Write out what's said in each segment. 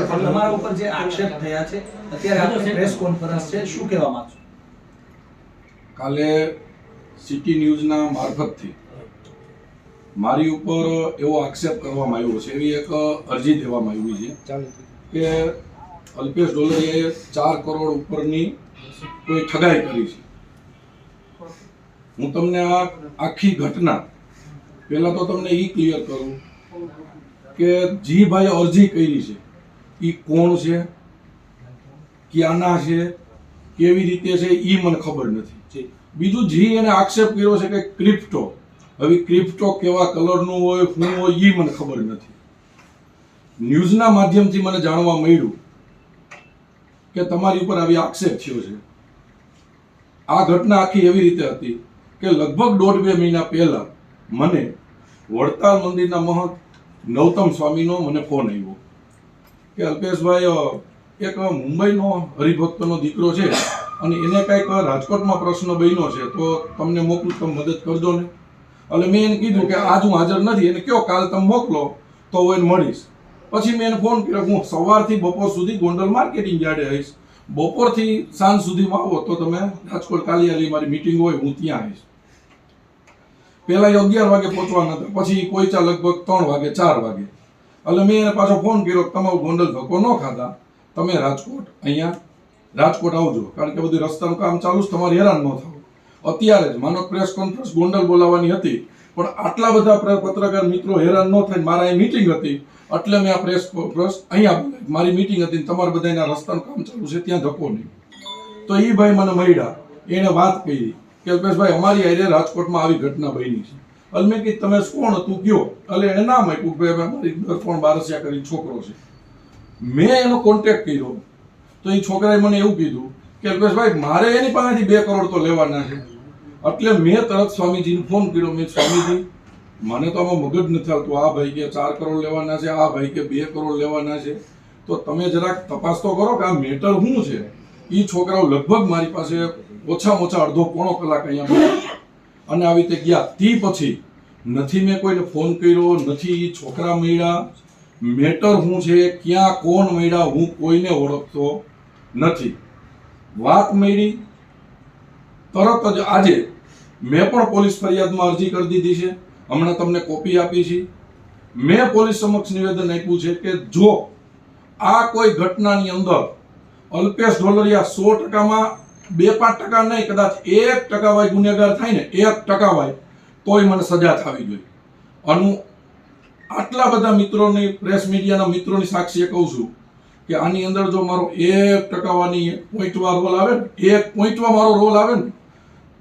તમારા ઉપર જે આક્ષેપ થયા છે અત્યારે આપની પ્રેસ કોન્ફરન્સ છે, શું કહેવા માંગશો? કાલે સિટી ન્યૂઝના મારફતથી મારી ઉપર એવો આક્ષેપ કરવામાં આવ્યો છે, એવી એક અરજી દેવામાં આવી છે કે અલ્પેશ ઢોલરિયાએ 4 કરોડ ઉપરની કોઈ ઠગાઈ કરી છે. હું તમને આ આખી ઘટના પહેલા તો તમને એ ક્લિયર કરું કે જી ભાઈ અરજી કરી છે એ કોણ છે, ક્યાંના છે, કેવી રીતે છે એ મને ખબર નથી. બીજું જી એને આક્ષેપ કર્યો છે કે ક્રિપ્ટો, હવે ક્રિપ્ટો કેવા કલરનું હોય શું હોય એ મને ખબર નથી. ન્યૂઝના માધ્યમથી મને જાણવા મળ્યું કે તમારી ઉપર આવી આક્ષેપ થયો છે. આ ઘટના આખી એવી રીતે હતી કે લગભગ 1.5-2 મહિના પહેલા મને વડતાલ મંદિરના મહંત નવતમ સ્વામીનો મને ફોન આવ્યો કે અલ્પેશભાઈ એક મુંબઈનો હરિભક્તનો દીકરો છે અને એને કંઈક રાજકોટમાં પ્રશ્ન બન્યો છે, તો તમને મોકલું, તમે મદદ કરજો ને. એટલે મેં એને કીધું કે આજ હું હાજર નથી, એને કયો કાલ તમે મોકલો તો હું એને મળીશ. પછી મેં એને ફોન કર્યો, હું સવારથી બપોર સુધી ગોંડલ માર્કેટિંગ યાર્ડે આવીશ, બપોરથી સાંજ સુધીમાં આવો તો તમે રાજકોટ કાલિયાલી મારી મીટિંગ હોય હું ત્યાં આવીશ. પહેલા 11 વાગે પહોંચવાના હતા, પછી પહોંચ્યા લગભગ 3 વાગે 4 વાગે. એટલે મેં એને પાછો ફોન કર્યો, તમારું ગોંડલ ધક્કો ન ખાતા તમે અહીંયા રાજકોટ આવજો, કારણ કે બધું રસ્તાનું કામ ચાલુ છે, તમારે હેરાન ન થવું. અત્યારે જ માનો પ્રેસ કોન્ફરન્સ ગોંડલ બોલાવવાની હતી, પણ આટલા બધા પત્રકાર મિત્રો હેરાન ન થાય, મારા અહીં મીટિંગ હતી એટલે મેં આ પ્રેસ કોન્ફરન્સ અહીંયા બોલાવી. મારી મીટિંગ હતી, તમારે બધાના રસ્તાનું કામ ચાલુ છે, ત્યાં ધક્કો નહીં. તો એ ભાઈ મને મળ્યા, એને વાત કરી કે અલ્પેશભાઈ અમારી હારે રાજકોટમાં આવી ઘટના બની છે. એટલે મેં કીધું તમે કોણ હતું કયો? એટલે એને નામ આપ્યું કે અમારી દરફોણ બારસિયા કરી છોકરો છે. મેં એનો કોન્ટેક્ટ કર્યો તો એ છોકરાએ મને એવું કીધું કે અલ્પેશભાઈ મારે એની પાસેથી 2 કરોડ તો લેવાના છે. એટલે મેં તરત સ્વામીજીને ફોન કર્યો, મેં સ્વામીજી મને તો આમાં મગજ નથી આવતું, આ ભાઈ કે 4 કરોડ લેવાના છે, આ ભાઈ કે 2 કરોડ લેવાના છે, તો તમે જરાક તપાસ તો કરો કે આ મેટર શું છે. એ છોકરાઓ લગભગ મારી પાસે ઓછામાં ઓછા અડધો-પોણો કલાક અહીંયા મળ્યા અને આવી રીતે ગયા. તે પછી નથી મેં કોઈને ફોન કર્યો, નથી એ છોકરા મળ્યા, મેટર શું છે, ક્યાં કોણ મળ્યા, હું કોઈને ઓળખતો નથી. વાત મળી તરત જ આજે મેં પણ પોલીસ ફરિયાદમાં અરજી કરી દીધી છે, હમણાં તમને કોપી આપી છે. મેં પોલીસ સમક્ષ નિવેદન આપ્યું છે કે જો આ કોઈ ઘટનાની અંદર અલ્પેશ ઢોલરિયા 100%માં 2-5% નહીં, કદાચ 1% વાય ગુનેગાર થાય ને, 1% વાય તોય મને સજા થવી જોઈએ. અને આટલા બધા મિત્રોની, પ્રેસ મીડિયાના મિત્રોની સાક્ષીએ કહું છું કે આની અંદર જો મારો 1%વાની પોઈન્ટમાં રોલ આવે ને, 1 પોઈન્ટમાં મારો રોલ આવે ને,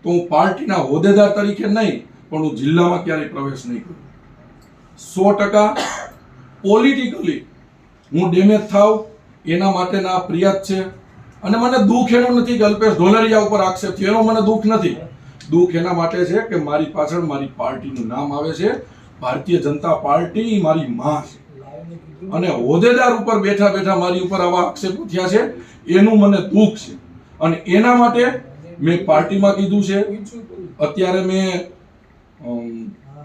તો હું પાર્ટીના હોદ્દેદાર તરીકે નહીં પણ હું જિલ્લામાં ક્યારેય પ્રવેશ નહીં કરું. 100% પોલિટિકલી હું ડેમેજ થાવ એના માટેના ફરિયાદ છે. અને મને દુઃખ એનું નથી કે અલ્પેશ ઢોલરિયા ઉપર આક્ષેપ થયો, એનો મને દુઃખ નથી. દુઃખ એના માટે છે કે મારી પાછળ મારી પાર્ટીનું નામ આવે છે, ભારતીય જનતા પાર્ટી મારી માં છે, અને હોદ્દેદાર ઉપર બેઠા બેઠા મારી ઉપર આવા આક્ષેપો થયા છે, એનું મને દુઃખ છે. અને એના માટે મેં પાર્ટીમાં કીધું છે, અત્યારે મેં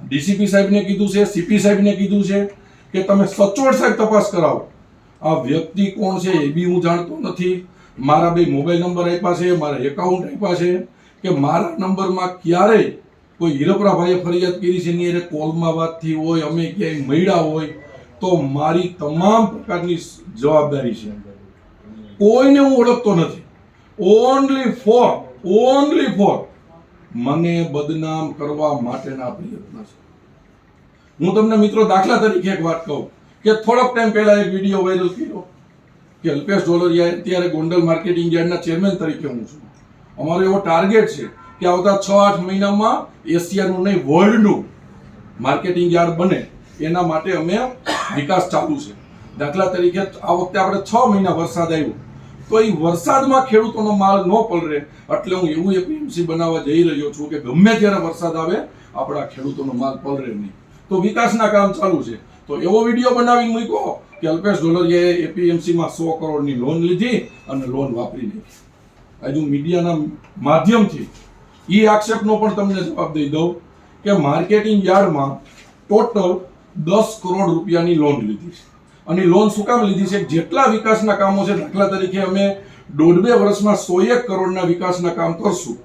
ડીસીપી સાહેબને કીધું છે, સીપી સાહેબને કીધું છે કે તમે સચોટ સાહેબ તપાસ કરાવો. આ વ્યક્તિ કોણ છે એ બી હું જાણતો નથી. મારા 2 મોબાઈલ નંબર આપ્યા છે, મારા એકાઉન્ટ આપ્યા છે, કે મારા નંબરમાં ક્યારેય કોઈ હીરપરાભાઈએ ફરિયાદ કરી છે એની એને કોલમાં વાત થઈ હોય, અમે ક્યાંય મળ્યા હોય તો મારી તમામ પ્રકારની જવાબદારી છે. કોઈને હું ઓળખતો નથી. ઓનલી ફોર મને બદનામ કરવા માટેના પ્રયત્ન છે. હું તમને મિત્રો દાખલા તરીકે એક વાત કહું કે થોડોક ટાઈમ પહેલા એક વિડીયો વાયરલ કર્યો કે અલ્પેશ ઢોલરિયા અત્યારે ગોંડલ માર્કેટિંગ યાર્ડના ચેરમેન તરીકે હું છું. અમારો એવો ટાર્ગેટ છે કે આવતા 6-8 મહિનામાં એશિયાનું નહીં વર્લ્ડનું માર્કેટિંગ યાર્ડ બને, એના માટે અમે વિકાસ ચાલુ છે. દાખલા તરીકે આ વખતે આપણે 6 મહિના વરસાદ આવ્યો તો એ વરસાદમાં ખેડૂતોનો માલ ન પલરે, એટલે હું એવું એપીએમસી બનાવવા જઈ રહ્યો છું કે ગમે ત્યારે વરસાદ આવે આપણા ખેડૂતોનો માલ પલરે નહીં. તો વિકાસના કામ ચાલુ છે. તો એવો વિડીયો બનાવીને મૂક્યો કે અલ્પેશ ઢોલરિયાએ એપીએમસીમાં 100 કરોડની લોન લીધી અને લોન વાપરી નાખી. આજુ મીડિયાના માધ્યમથી એ આક્ષેપનો પણ તમને જવાબ દઈ દઉં કે માર્કેટિંગ યાર્ડમાં ટોટલ 10 કરોડ રૂપિયાની લોન લીધી છે. અને લોન શું કામ લીધી છે? જેટલા વિકાસના કામો છે, દાખલા તરીકે અમે 1.5-2 વર્ષમાં 101 કરોડના વિકાસના કામ કરશું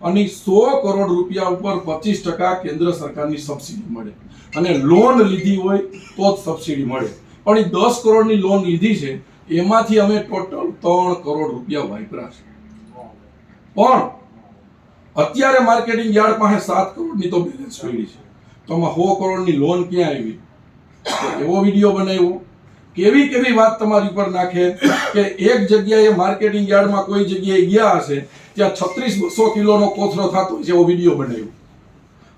અને 100 કરોડ રૂપિયા ઉપર 25% કેન્દ્ર સરકારની સબસિડી મળે અને લોન લીધી હોય તો જ સબસિડી મળે. પણ એ 10 કરોડની લોન લીધી છે, એમાંથી અમે ટોટલ 3 કરોડ રૂપિયા વાપર્યા છે. પણ અત્યારે માર્કેટિંગ યાર્ડ પાસે 7 કરોડની તો બેલેન્સ પડી છે, તો આમાં 100 કરોડની લોન ક્યાં આવી? તો એવો વિડીયો બનાવ્યો, કેવી કેવી વાત તમારી ઉપર નાખે કે એક જગ્યાએ માર્કેટિંગ યાર્ડમાં કોઈ જગ્યાએ ગયા હશે ત્યાં 3600 કિલોનો કોથળો થતો હોય છે, એવો વિડીયો બનાવ્યો.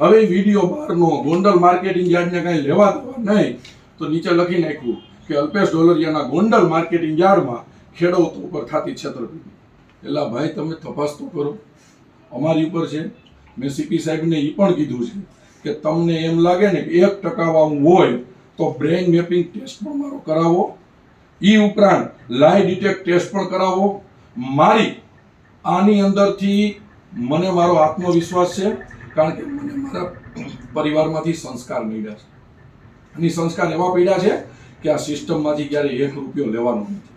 હવે એ વિડીયો બહારનો ગોંડલ માર્કેટિંગ યાર્ડને કાંઈ લેવા દેવા નહીં, તો નીચે લખી નાખ્યું કે અલ્પેશ ઢોલરિયાના ગોંડલ માર્કેટિંગ યાર્ડમાં ખેડૂતો ઉપર થતી છેતરપિંડી. એટલે ભાઈ તમે તપાસ તો કરો, અમારી ઉપર છે. મેં સીપી સાહેબને એ પણ કીધું છે કે તમને એમ લાગે ને કે 1% વાળું હોય તો બ્રેઇન મેપિંગ ટેસ્ટ પણ મારો કરાવો, એ ઉપરાંત લાઈ ડિટેક્ટ ટેસ્ટ પણ કરાવો. મારી આની અંદરથી મને મારો આત્મવિશ્વાસ છે, કારણ કે મને મારા પરિવારમાંથી સંસ્કાર મળ્યા છે અને સંસ્કાર એવા પડ્યા છે કે આ સિસ્ટમમાંથી ક્યારેય 1 રૂપિયો લેવાનો નથી.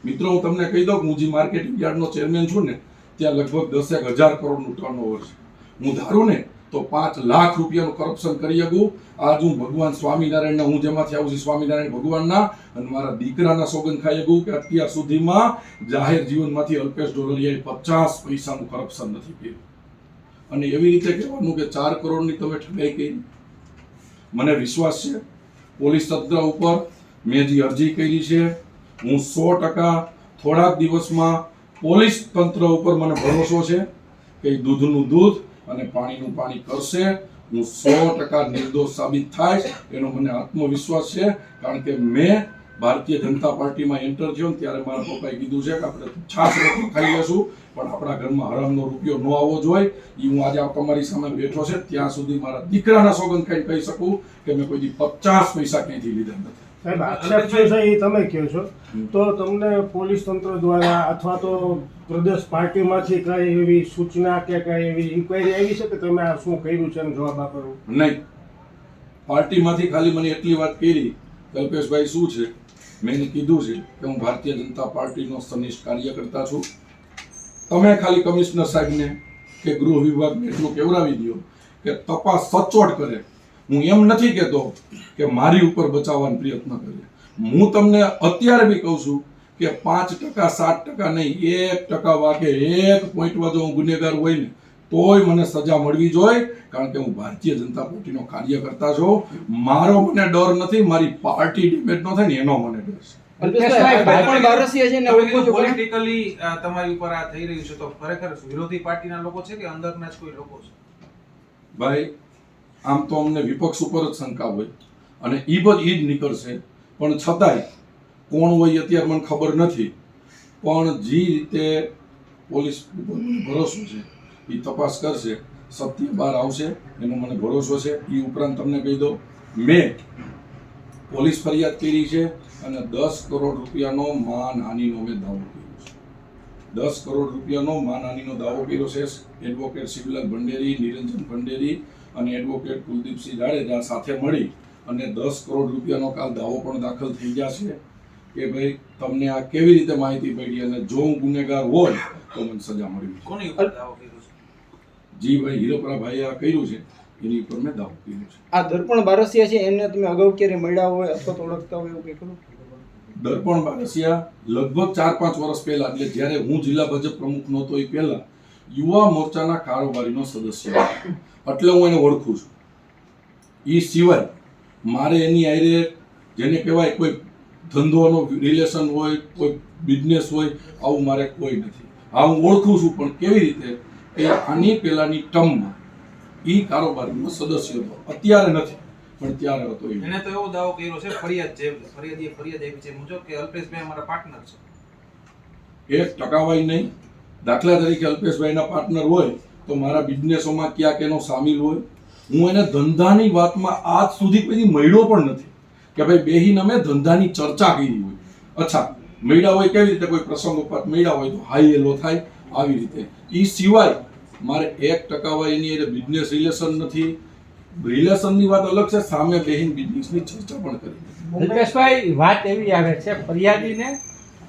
મિત્રો, હું તમને કહી દઉં કે હું જે માર્કેટિંગ યાર્ડનો ચેરમેન છું ને, ત્યાં લગભગ 10,000 કરોડનું ટર્નઓવર છે. હું ધારું ને તો 5 લાખ રૂપિયાનું કરપ્શન કરી શકું. આજ હું ભગવાન સ્વામિનારાયણના, હું જેમાંથી આવું છું સ્વામિનારાયણ ભગવાનના અને મારા દીકરાના સોગંદ ખાઈ શકું કે અત્યાર સુધીમાં જાહેર જીવનમાંથી અલ્પેશ ઢોલરિયાએ 50 પૈસાનું કરપ્શન નથી કર્યું. અને એવી રીતે કહેવાનું કે 4 કરોડની તમે ઠગાઈ કરી. મને વિશ્વાસ છે પોલીસ તંત્ર ઉપર. મેં જે અરજી કરી છે, હું 100% થોડાક દિવસમાં પોલીસ તંત્ર ઉપર મને ભરોસો છે કે એ દૂધનું દૂધ અને પાણીનું પાણી કરશે. હું 100% નિર્દોષ સાબિત થાય એનો મને આત્મવિશ્વાસ છે, કારણ કે મેં ભારતીય જનતા પાર્ટીમાં એન્ટર થયો ને ત્યારે મારા પપ્પાએ કીધું છે કે આપણે છાશ રોટલી ખાઈ લેશું પણ આપણા ઘરમાં હરામનો રૂપિયો ન આવવો જોઈએ. એ હું આજે તમારી સામે બેઠો છે ત્યાં સુધી મારા દીકરાના સોગંદ ખાઈને કહી શકું કે મેં કોઈ દી 50 પૈસા ક્યાંથી લીધા નથી. સાહેબ, આક્ષેપ છે એ તમે કહો છો, તો તમને પોલીસ તંત્ર દ્વારા અથવા તો પ્રદેશ પાર્ટીમાંથી કઈ એવી સૂચના કે કઈ એવી ઇન્ક્વાયરી આવી છે કે તમે આ શું કર્યું છે એનો જવાબ આપો? નહીં, પાર્ટીમાંથી ખાલી મને એટલી વાત કરી કે અલ્પેશભાઈ શું છે, મેં એને કીધું છે કે હું ભારતીય જનતા પાર્ટીનો સનિષ્ઠ કાર્યકર્તા છું. તમે ખાલી કમિશનર સાહેબને કે ગૃહ વિભાગને એટલું કેવડાવી દો કે તપાસ સચોટ કરે. હું એમ નથી કહેતો કે મારી ઉપર બચાવવાનો પ્રયત્ન કરે. હું તમને અત્યારે બી કહું છું કે 5% 7% નહીં, 1% વાગે 1 પોઈન્ટમાં જો હું ગુનેગાર હોય ને તોય મને સજા મળવી જોઈએ, કારણ કે હું ભારતીય જનતા પાર્ટીનો કાર્યકર્તા છું. મારો મને ડર નથી, મારી પાર્ટી ડેમેજ ન થાય ને એનો મને ડર છે. પોલિટિકલી તમારી ઉપર આ થઈ રહ્યું છે, તો ખરેખર વિરોધી પાર્ટીના લોકો છે કે અંદરના જ કોઈ લોકો છે? ભાઈ, આમ તો અમને વિપક્ષ ઉપર જ શંકા હોય અને ઈ જ નીકળશે, પણ છતાંય કોણ હોય અત્યારે મને ખબર નથી. પણ જે રીતે પોલીસ ભરોસો છે એ તપાસ કરશે, સત્ય બહાર આવશે એનો મને ભરોસો છે. એ ઉપરાંત તમને કહી દો, મેં પોલીસ ફરિયાદ કરી છે અને 10 કરોડ રૂપિયાનો માનહાનિનો મેં દાવો કર્યો છે. 10 કરોડ રૂપિયાનો માનહાનિનો દાવો કર્યો છે. એડવોકેટ શિવલાલ ભંડેરી, નિરંજન ભંડેરી અને એડવોકેટ કુલદીપસિંહ જાડેજા સાથે મળી અને 10 કરોડ રૂપિયાનો કાલ દાવો પણ દાખલ થઈ ગયા છે કે ભાઈ તમને આ કેવી રીતે માહિતી પડી અને જો હું ગુનેગાર હોય તો મને સજા મળવી. કોની ઉપર દાવો કર્યો છે? જી ભાઈ, હીરોપરાભાઈએ આ કર્યું છે, એની ઉપર મેં દાવો કર્યો છે. આ દર્પણ બારસિયા છે, એમને તમે અગાઉ ક્યારે મળ્યા હોય અથવા તો ઓળખતા હોય એવું કંઈ ખરું? દર્પણ બારસિયા લગભગ 4-5 વર્ષ પહેલા, એટલે જ્યારે હું જિલ્લા ભાજપ પ્રમુખ નહોતો એ પહેલા યુવા મોરચાના કારોબારીનો સદસ્ય હતો, એટલે હું એને ઓળખું છું. એ સિવાય મારે એની હારે જેને કહેવાય કોઈ ધંધોનો રિલેશન હોય, કોઈ બિઝનેસ હોય, આવું મારે કોઈ નથી. હા, હું ઓળખું છું, પણ કેવી રીતે કે આની પહેલાની ટર્મમાં એ કારોબારીનો સદસ્ય હતો. અત્યારે નથી, પણ ત્યારે હતો. એને તો એવો દાવો કર્યો છે, ફરિયાદ આપી છે મુજબ કે અલ્પેશભાઈ અમારા પાર્ટનર છે. 1% નહીં. દાખલા તરીકે અલ્પેશભાઈના પાર્ટનર હોય તો મારા બિઝનેસોમાં ક્યાં કેનો સામેલ હોય. હું એને ધંધાની વાતમાં આજ સુધી કોઈ મળ્યો પણ નથી કે ભાઈ બેહીને અમે ધંધાની ચર્ચા કરી હોય. અચ્છા, મળ્યા હોય કેવી રીતે, કોઈ પ્રસંગોપાત મળ્યા હોય તો હાઈ હેલો થાય, આવી રીતે. એ સિવાય મારે 1% એની એટલે બિઝનેસ રિલેશન નથી. રિલેશનની વાત અલગ છે, સામે બેહીને બિઝનેસની ચર્ચા પણ કરી. અલ્પેશભાઈ, વાત એવી આવે છે ફરિયાદીને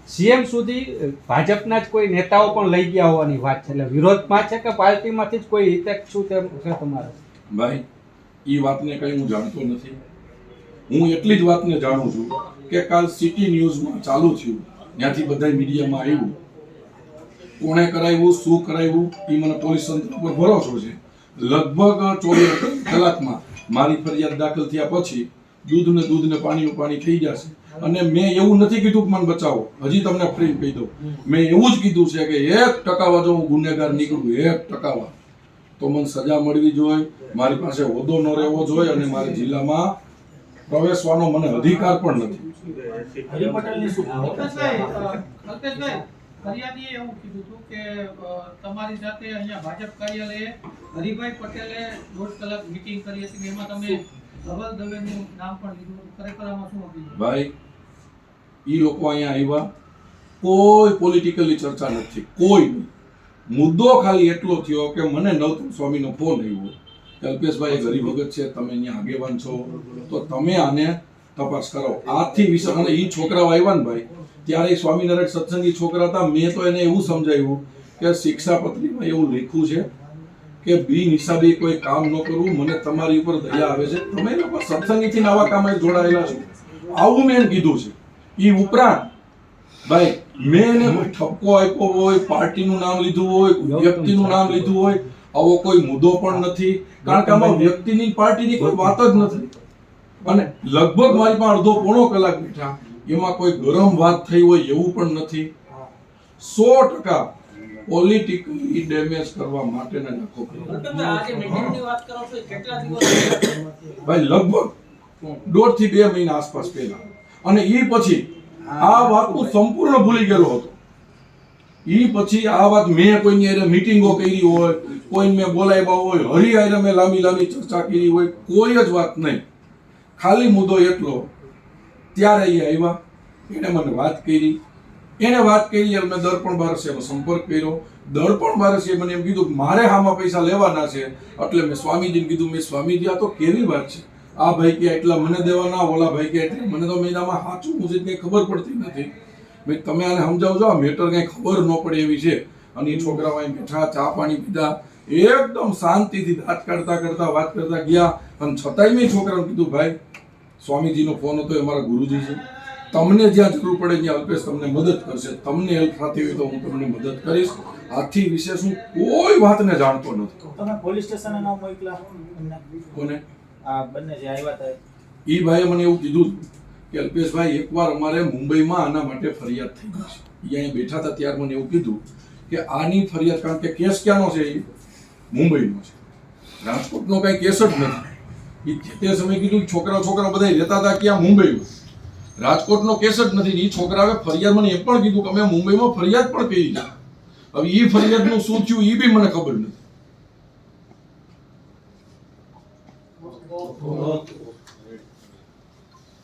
સીએમ સુધી ભાજપના જ કોઈ નેતાઓ પણ લઈ ગયા હોવાની વાત છે, એટલે વિરોધમાં છે કે પાર્ટીમાંથી જ કોઈ હિતેક શું તેમ છે તમારે? ભાઈ એ વાતને કઈ હું જાણતો નથી. હું એટલી જ વાતને જાણું છું કે કાલ સિટી ન્યૂઝમાં ચાલુ થયું, ત્યાંથી બધા મીડિયામાં આવ્યું, કોણે કરાવ્યું, શું કરાવ્યું, એ મને પોલીસ તંત્ર પર ભરોસો છે. લગભગ 24 કલાકમાં મારી ફરિયાદ દાખલ થયા પછી દૂધને પાણીનું પાણી થઈ જશે. અને મેં એવું નથી કીધું કે મને બચાવો, હજી તમને ફ્રી કહી દઉં, મેં એવું જ કીધું છે કે 1% જો હું ગુનેગાર નીકળું 1% તો મને સજા મળવી જોઈએ, મારી પાસે હોદ્દો ન રહેવો જોઈએ અને મારા જિલ્લામાં પ્રવેશવાનો મને અધિકાર પણ નથી. અલ્પેશભાઈ, ફરિયાદીએ એવું કીધું હતું કે તમારી સાથે અહીંયા ભાજપ કાર્યાલયે હરિભાઈ પટેલે 1.5 કલાક મીટિંગ કરી હતી, એમાં તમે ધવલ દવેનું નામ પણ લીધું હતું. ખરેખર આમાં શું હતું? ભાઈ ઈ લોકો અહીંયા આવ્યા, કોઈ પોલિટિકલી ચર્ચા નથી, કોઈ નહીં. મુદ્દો ખાલી એટલો થયો કે મને નવતમ સ્વામીનો ફોન આવ્યો કે અલ્પેશભાઈ ગરીબ ભગત છે, તમે અહીંયા આગેવાન છો તો તમે આને તપાસ કરો. આથી વિશે અને એ છોકરાઓ આવ્યા ને ભાઈ, ત્યારે સ્વામિનારાયણ સત્સંગી છોકરા હતા. મેં તો એને એવું સમજાવ્યું કે શિક્ષાપત્રીમાં એવું લખ્યું છે કે બિન હિસાબે કોઈ કામ ન કરવું, મને તમારી ઉપર દયા આવે છે, તમે લોકો સત્સંગીથી આવા કામમાં જોડાયેલા છો, આવું મેં એને કીધું છે. એ ઉપરાંત ભાઈ મેં એને કોઈ ઠપકો આપ્યો હોય, પાર્ટીનું નામ લીધું હોય, વ્યક્તિનું નામ લીધું હોય, આવો કોઈ મુદ્દો પણ નથી, કારણ કે આમાં વ્યક્તિની પાર્ટીની કોઈ વાત જ નથી. અને લગભગ મારી પાસે અડધો પોણો કલાક બેઠા, એમાં કોઈ ગરમ વાત થઈ હોય એવું પણ નથી. 100% પોલિટિકલી ડેમેજ કરવા માટેના જ આખો ભાઈ લગભગ 1.5 થી 2 મહિના આસપાસ પહેલા. અને એ પછી આ વાત હું સંપૂર્ણ ભૂલી ગયેલો હતો. એ પછી આ વાત મેં કોઈની હારે મીટિંગો કરી હોય, કોઈ મેં બોલાવ્યા હોય, હરી હારે મેં લાંબી ચર્ચા કરી હોય, કોઈ જ વાત નહીં. ખાલી મુદ્દો એટલો, ત્યારે એ આવ્યા, એને મને વાત કરી, એટલે મેં દર્પણ બારસીયાનો સંપર્ક કર્યો. દર્પણ બારસીએ મને એમ કીધું કે મારે આમાં પૈસા લેવાના છે, એટલે મેં સ્વામીજીને કીધું, મેં સ્વામીજી આ તો કેવી વાત છે, આ ભાઈ કે એટલા મને દેવાના, ઓલા ભાઈ કે એટલે મને તો મહિનામાં સાચું મુજબ કંઈ ખબર પડતી નથી. મેં તમે આને સમજાવજો, આ મેટર કંઈ ખબર ન પડે એવી છે. અને એ છોકરાઓ અહીં બેઠા, ચા પાણી પીધા, એકદમ શાંતિથી દાંત કાઢતા વાત કરતા ગયા. અને છતાંય મેં છોકરાને કીધું, ભાઈ સ્વામીજીનો ફોન હતો, એ અમારા ગુરુજી છે, તમને જ્યાં જરૂર પડે ત્યાં અલ્પેશ તમને મદદ કરશે, તમને હેલ્પ થતી હોય તો હું તમને મદદ કરીશ. આથી વિશેષ હું કોઈ વાતને જાણતો નથી. તમે પોલીસ સ્ટેશને નામ મોકલા કોને? આ બંને જે આવ્યા હતા એ ભાઈએ મને એવું કીધું કે અલ્પેશભાઈ એકવાર અમારે મુંબઈમાં આના માટે ફરિયાદ થઈ ગઈ છે. એ અહીંયા બેઠા હતા ત્યારે મને એવું કીધું કે આની ફરિયાદ, કારણ કે કેસ ક્યાંનો છે, એ મુંબઈનો છે, રાજકોટનો કાંઈ કેસ જ નથી. એ તે સમયે કીધું છોકરા બધા રહેતા હતા ક્યાં? મુંબઈમાં. રાજકોટનો કેસ જ નથી. એ છોકરાએ ફરિયાદ મને એ પણ કીધું કે અમે મુંબઈમાં ફરિયાદ પણ કરી છે. હવે એ ફરિયાદનું શું થયું એ બી મને ખબર નથી.